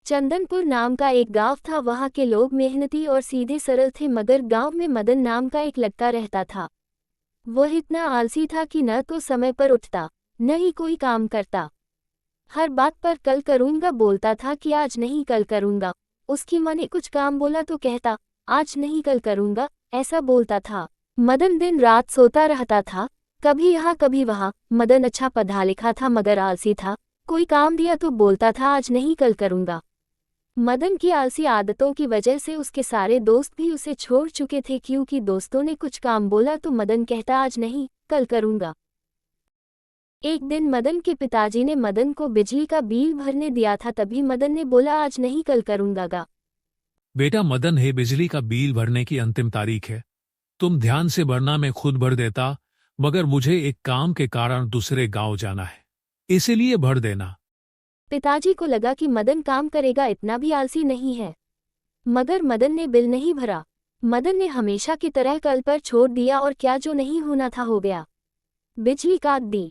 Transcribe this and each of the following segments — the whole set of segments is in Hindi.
चंदनपुर नाम का एक गांव था। वहां के लोग मेहनती और सीधे सरल थे, मगर गांव में मदन नाम का एक लड़का रहता था। वह इतना आलसी था कि न तो समय पर उठता, न ही कोई काम करता। हर बात पर कल करूंगा बोलता था कि आज नहीं कल करूंगा। उसकी माँ ने कुछ काम बोला तो कहता आज नहीं कल करूंगा, ऐसा बोलता था। मदन दिन रात सोता रहता था, कभी यहाँ कभी वहाँ। मदन अच्छा पढ़ा लिखा था मगर आलसी था। कोई काम दिया तो बोलता था आज नहीं कल करूंगा। मदन की आलसी आदतों की वजह से उसके सारे दोस्त भी उसे छोड़ चुके थे, क्योंकि दोस्तों ने कुछ काम बोला तो मदन कहता आज नहीं कल करूंगा। एक दिन मदन के पिताजी ने मदन को बिजली का बिल भरने दिया था, तभी मदन ने बोला आज नहीं कल करूंगा। बेटा मदन है, बिजली का बिल भरने की अंतिम तारीख है। तुम ध्यान से भरना, मैं खुद भर देता, मगर मुझे एक काम के कारण दूसरे गांव जाना है, इसीलिए भर देना। पिताजी को लगा कि मदन काम करेगा, इतना भी आलसी नहीं है। मगर मदन ने बिल नहीं भरा। मदन ने हमेशा की तरह कल पर छोड़ दिया और क्या जो नहीं होना था हो गया। बिजली काट दी।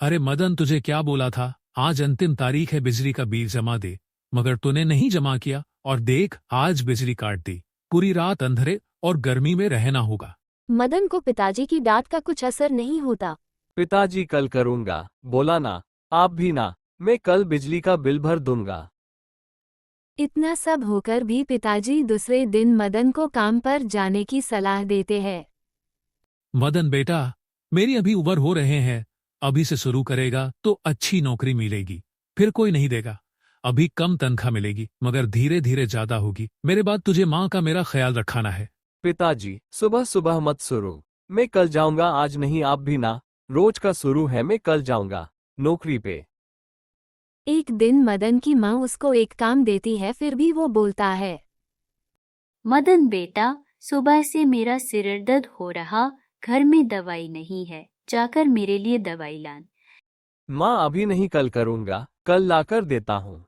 अरे मदन, तुझे क्या बोला था, आज अंतिम तारीख है, बिजली का बिल जमा दे। मगर तूने नहीं जमा किया और देख आज बिजली काट दी। पूरी रात अंधेरे और गर्मी में रहना होगा। मदन को पिताजी की डांट का कुछ असर नहीं होता। पिताजी कल करूंगा बोला ना, आप भी ना, मैं कल बिजली का बिल भर दूंगा। इतना सब होकर भी पिताजी दूसरे दिन मदन को काम पर जाने की सलाह देते हैं। मदन बेटा, मेरी अभी उम्र हो रहे हैं, अभी से शुरू करेगा तो अच्छी नौकरी मिलेगी, फिर कोई नहीं देगा। अभी कम तनख्वाह मिलेगी मगर धीरे धीरे ज्यादा होगी। मेरे बाद तुझे माँ का मेरा ख्याल रखाना है। पिताजी सुबह सुबह मत शुरू, मैं कल जाऊंगा, आज नहीं, आप भी ना, रोज का शुरू है, मैं कल जाऊंगा नौकरी पे। एक दिन मदन की माँ उसको एक काम देती है, फिर भी वो बोलता है मदन बेटा, सुबह से मेरा सिर दर्द हो रहा, घर में दवाई नहीं है, जाकर मेरे लिए दवाई लान। माँ अभी नहीं, कल करूंगा, कल लाकर देता हूँ।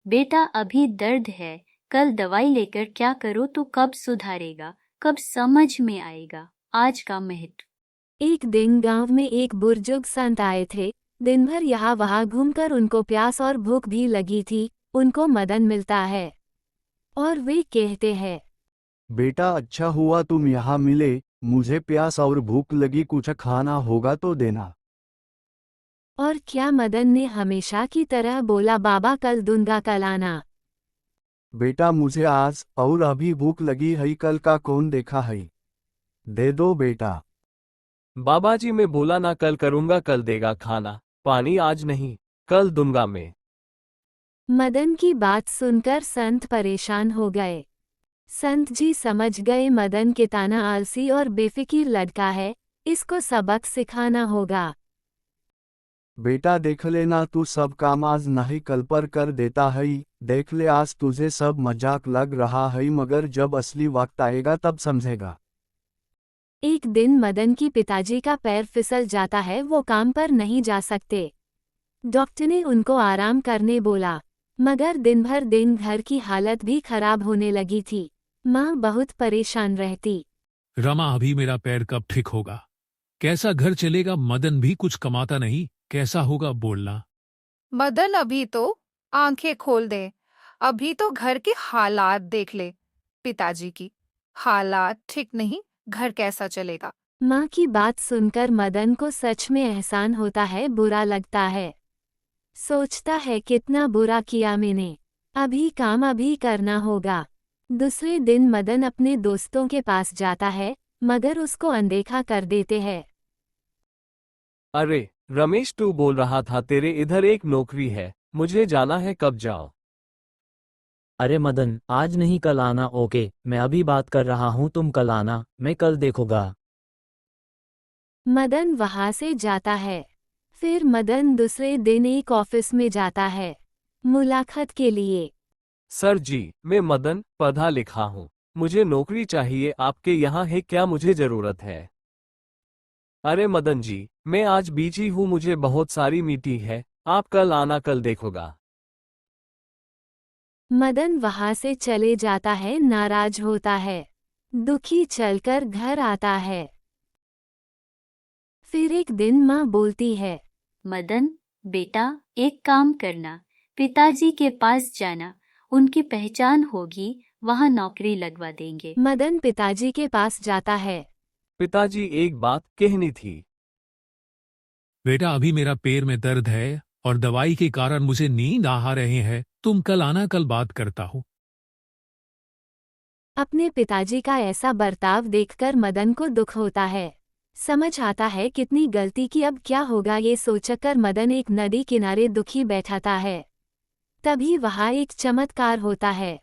बेटा अभी दर्द है, कल दवाई लेकर क्या करो तो कब सुधारेगा, कब समझ में आएगा आज का महत्व। एक दिन गांव में एक बुजुर्ग संत आए थे। दिन भर यहाँ वहाँ घूमकर उनको प्यास और भूख भी लगी थी। उनको मदन मिलता है और वे कहते हैं बेटा अच्छा हुआ तुम यहाँ मिले, मुझे प्यास और भूख लगी, कुछ खाना होगा तो देना। और क्या मदन ने हमेशा की तरह बोला बाबा कल दूंगा, कल आना। बेटा मुझे आज और अभी भूख लगी है, कल का कौन देखा है, दे दो बेटा। बाबाजी मैं बोला ना, कल करूंगा, कल देगा खाना पानी, आज नहीं कल दूंगा मैं। मदन की बात सुनकर संत परेशान हो गए। संत जी समझ गए मदन कितना आलसी और बेफिक्र लड़का है, इसको सबक सिखाना होगा। बेटा देख लेना, तू सब काम आज नहीं कल पर कर देता है। देख ले आज तुझे सब मजाक लग रहा है, मगर जब असली वक्त आएगा तब समझेगा। एक दिन मदन की पिताजी का पैर फिसल जाता है, वो काम पर नहीं जा सकते। डॉक्टर ने उनको आराम करने बोला, मगर दिन भर दिन घर की हालत भी खराब होने लगी थी। माँ बहुत परेशान रहती। रमा, अभी मेरा पैर कब ठीक होगा, कैसा घर चलेगा। मदन भी कुछ कमाता नहीं, कैसा होगा बोलना। मदन अभी तो आंखें खोल दे, अभी तो घर की हालात देख ले। पिताजी की हालात ठीक नहीं, घर कैसा चलेगा। माँ की बात सुनकर मदन को सच में एहसान होता है, बुरा लगता है। सोचता है कितना बुरा किया मैंने, अभी काम अभी करना होगा। दूसरे दिन मदन अपने दोस्तों के पास जाता है, मगर उसको अनदेखा कर देते हैं। अरे रमेश, तू बोल रहा था तेरे इधर एक नौकरी है, मुझे जाना है, कब जाओ। अरे मदन, आज नहीं कल आना। ओके, मैं अभी बात कर रहा हूँ, तुम कल आना, मैं कल देखूंगा। मदन वहां से जाता है। फिर मदन दूसरे दिन एक ऑफिस में जाता है मुलाकात के लिए। सर जी, मैं मदन पढ़ा लिखा हूँ, मुझे नौकरी चाहिए, आपके यहाँ है क्या, मुझे जरूरत है। अरे मदन जी, मैं आज बिजी हूँ, मुझे बहुत सारी मीटिंग है, आप कल आना, कल देखोगा। मदन वहां से चले जाता है, नाराज होता है, दुखी चलकर घर आता है। फिर एक दिन माँ बोलती है मदन बेटा, एक काम करना, पिताजी के पास जाना, उनकी पहचान होगी, वहाँ नौकरी लगवा देंगे। मदन पिताजी के पास जाता है। पिताजी एक बात कहनी थी। बेटा अभी मेरा पैर में दर्द है और दवाई के कारण मुझे नींद आ रहे हैं। तुम कल आना, कल बात करता हूँ। अपने पिताजी का ऐसा बर्ताव देखकर मदन को दुख होता है। समझ आता है कितनी गलती की, अब क्या होगा ये सोचकर मदन एक नदी किनारे दुखी बैठाता है। तभी वहाँ एक चमत्कार होता है।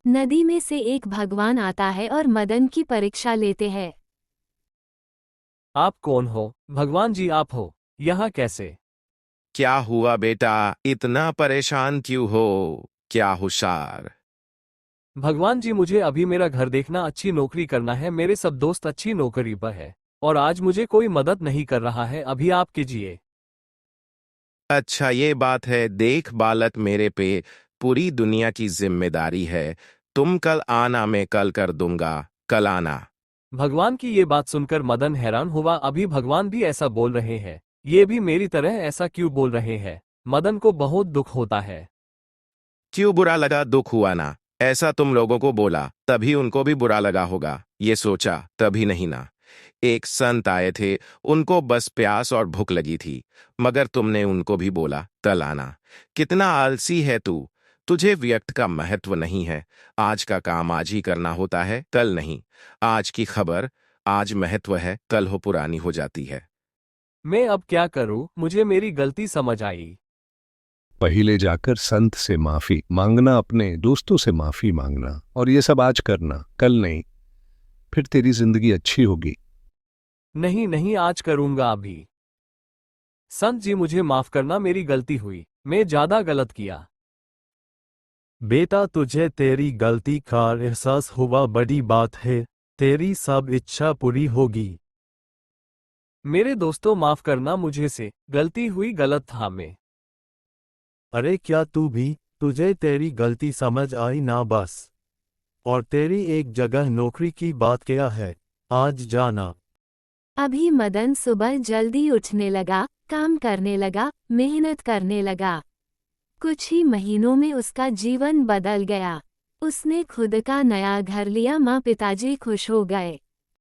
नदी में से एक भगवान आता है और मदन की परीक्षा लेते हैं। आप कौन हो? भगवान जी आप हो यहाँ कैसे? क्या हुआ बेटा, इतना परेशान क्यों हो? क्या होशियार? भगवान जी मुझे अभी मेरा घर देखना, अच्छी नौकरी करना है। मेरे सब दोस्त अच्छी नौकरी पर है और आज मुझे कोई मदद नहीं कर रहा है। अभी आप कीजिए। अच्छा ये बात है। देख बालक, मेरे पे पूरी दुनिया की जिम्मेदारी है। तुम कल आना, मैं कल कर दूंगा। कल आना। भगवान की ये बात सुनकर मदन हैरान हुआ। अभी भगवान भी ऐसा बोल रहे हैं, ये भी मेरी तरह ऐसा क्यों बोल रहे हैं? मदन को बहुत दुख होता है। क्यों बुरा लगा? दुख हुआ ना? ऐसा तुम लोगों को बोला तभी उनको भी बुरा लगा होगा। ये सोचा तभी नहीं ना? एक संत आए थे, उनको बस प्यास और भूख लगी थी, मगर तुमने उनको भी बोला कल आना। कितना आलसी है तू। तुझे व्यक्त का महत्व नहीं है। आज का काम आज ही करना होता है, कल नहीं। आज की खबर आज महत्व है, कल हो पुरानी हो जाती है। मैं अब क्या करूं? मुझे मेरी गलती समझ आई। पहले जाकर संत से माफी मांगना, अपने दोस्तों से माफी मांगना, और ये सब आज करना, कल नहीं। फिर तेरी जिंदगी अच्छी होगी। नहीं नहीं, आज करूंगा अभी। संत जी मुझे माफ करना, मेरी गलती हुई, मैं ज्यादा गलत किया। बेटा तुझे तेरी गलती का एहसास हुआ, बड़ी बात है। तेरी सब इच्छा पूरी होगी। मेरे दोस्तों माफ करना, मुझे से गलती हुई, गलत था मैं। अरे क्या तू भी, तुझे तेरी गलती समझ आई ना बस। और तेरी एक जगह नौकरी की बात क्या है, आज जाना। अभी मदन सुबह जल्दी उठने लगा, काम करने लगा, मेहनत करने लगा। कुछ ही महीनों में उसका जीवन बदल गया। उसने खुद का नया घर लिया, माँ पिताजी खुश हो गए।